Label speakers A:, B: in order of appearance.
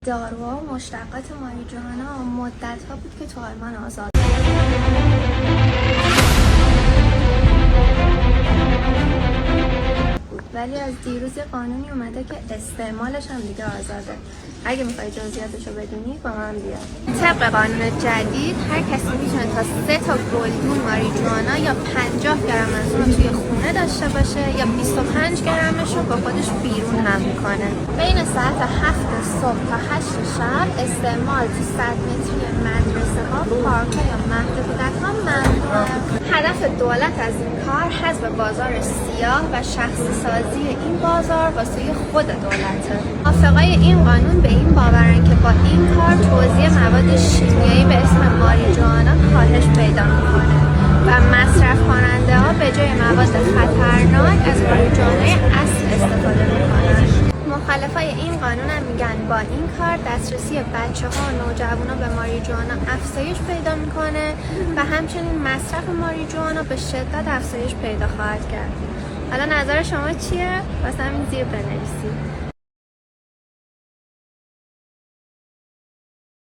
A: داروها و مشتقات ماریجوانا مدت‌ها بود که تو آلمان آزاد بود، ولی از دیروز قانونی اومده که استعمالش هم دیگه آزاده. اگه میخوای جزئیاتشو بدونی با من بیا. طبق قانون جدید هر کسی میتونه تا 3 تا گلدون ماریجوانا یا 50 گرم از اون توی خونه داشته باشه یا 25 گرمش رو با خودش بیرون هم میکنه. بین ساعت 7 صبح تا 8 شب استعمال تو 100 متری مدرسه ها، پارک ها یا مهد کودک ها ممنوعه. هدف دولت از این کار حذف بازار سیاه و شخصی سازی این بازار واسه خود دولته. موافقای این قانون به این باورن که با این کار توزیع مواد شیمیایی به اسم ماریجوانا کاهش پیدا میکنه و مصرف کننده ها به جای مواد خطرناک از ماریجوانای اصل استفاده میکنن. مخالفای این قانون هم میگن با این کار دسترسی بچه ها و نوجوانا به ماریجوانا افزایش پیدا میکنه و همچنین مصرف ماریجوانا به شدت افزایش پیدا خواهد کرد. حالا نظر شما چیه؟ واسه همین زیر بنویسید.